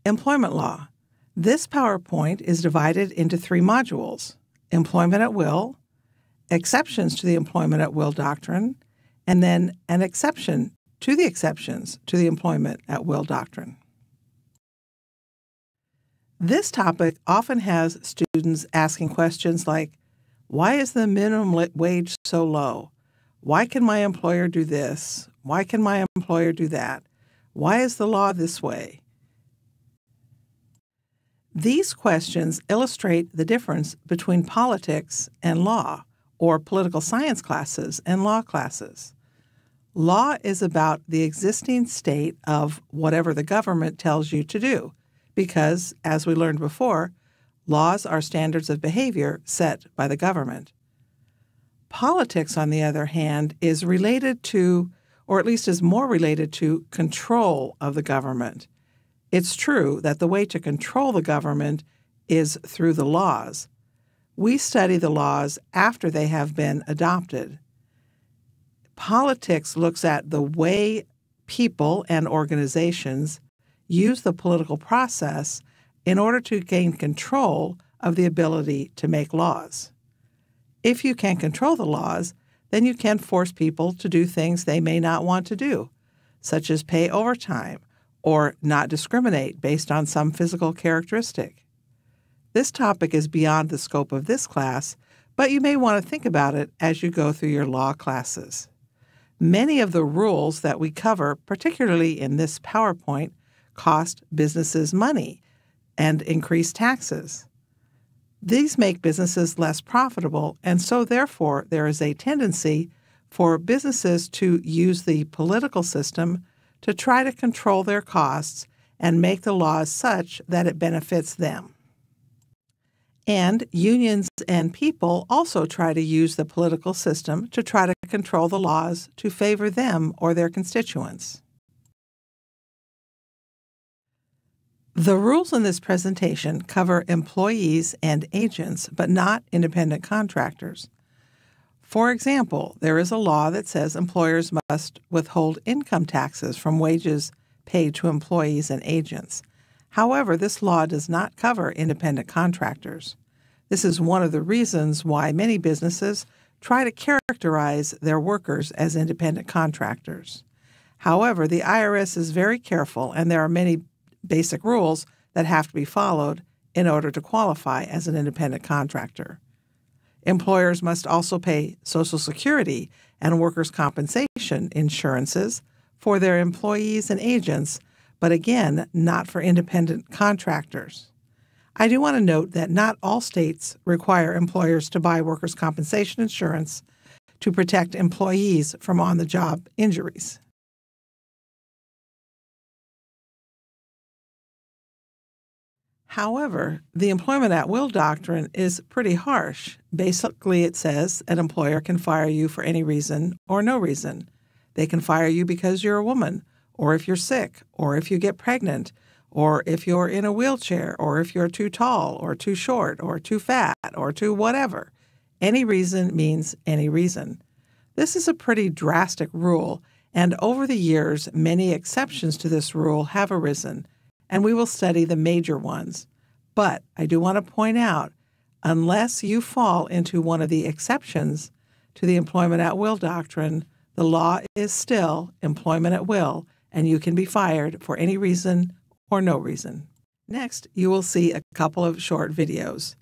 Employment law. This PowerPoint is divided into 3 modules: employment at will, exceptions to the employment at will doctrine, and then an exception to the exceptions to the employment at will doctrine. This topic often has students asking questions like, why is the minimum wage so low? Why can my employer do this? Why can my employer do that? Why is the law this way? These questions illustrate the difference between politics and law, or political science classes and law classes. Law is about the existing state of whatever the government tells you to do, because, as we learned before, laws are standards of behavior set by the government. Politics, on the other hand, is related to, or at least is more related to, control of the government. It's true that the way to control the government is through the laws. We study the laws after they have been adopted. Politics looks at the way people and organizations use the political process in order to gain control of the ability to make laws. If you can control the laws, then you can force people to do things they may not want to do, such as pay overtime or not discriminate based on some physical characteristic. This topic is beyond the scope of this class, but you may want to think about it as you go through your law classes. Many of the rules that we cover, particularly in this PowerPoint, cost businesses money and increase taxes. These make businesses less profitable, and so therefore there is a tendency for businesses to use the political system to try to control their costs and make the laws such that it benefits them. And unions and people also try to use the political system to try to control the laws to favor them or their constituents. The rules in this presentation cover employees and agents, but not independent contractors. For example, there is a law that says employers must withhold income taxes from wages paid to employees and agents. However, this law does not cover independent contractors. This is one of the reasons why many businesses try to characterize their workers as independent contractors. However, the IRS is very careful, and there are many basic rules that have to be followed in order to qualify as an independent contractor. Employers must also pay Social Security and workers' compensation insurances for their employees and agents, but again, not for independent contractors. I do want to note that not all states require employers to buy workers' compensation insurance to protect employees from on-the-job injuries. However, the employment at will doctrine is pretty harsh. Basically, it says an employer can fire you for any reason or no reason. They can fire you because you're a woman, or if you're sick, or if you get pregnant, or if you're in a wheelchair, or if you're too tall, or too short, or too fat, or too whatever. Any reason means any reason. This is a pretty drastic rule, and over the years, many exceptions to this rule have arisen, and we will study the major ones. But I do want to point out, unless you fall into one of the exceptions to the employment at will doctrine, the law is still employment at will, and you can be fired for any reason or no reason. Next, you will see a couple of short videos.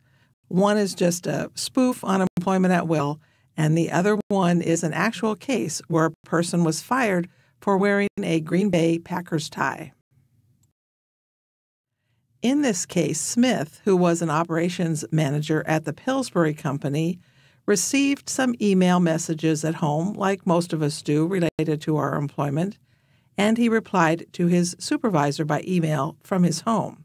One is just a spoof on employment at will, and the other one is an actual case where a person was fired for wearing a Green Bay Packers tie. In this case, Smith, who was an operations manager at the Pillsbury Company, received some email messages at home, like most of us do, related to our employment, and he replied to his supervisor by email from his home.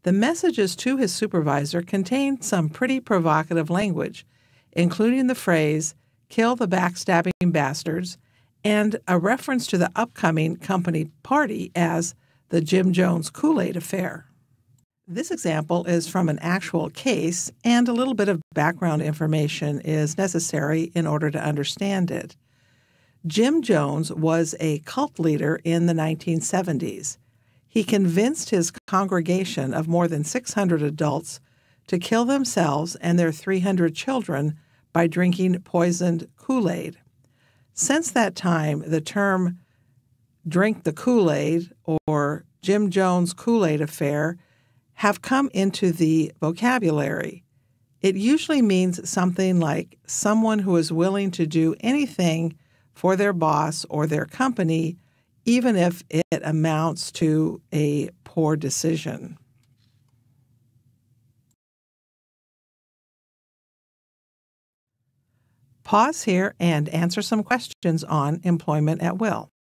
The messages to his supervisor contained some pretty provocative language, including the phrase, "kill the backstabbing bastards," and a reference to the upcoming company party as the Jim Jones Kool-Aid affair. This example is from an actual case, and a little bit of background information is necessary in order to understand it. Jim Jones was a cult leader in the 1970s. He convinced his congregation of more than 600 adults to kill themselves and their 300 children by drinking poisoned Kool-Aid. Since that time, the term drink the Kool-Aid or Jim Jones Kool-Aid affair have come into the vocabulary. It usually means something like someone who is willing to do anything for their boss or their company, even if it amounts to a poor decision. Pause here and answer some questions on employment at will.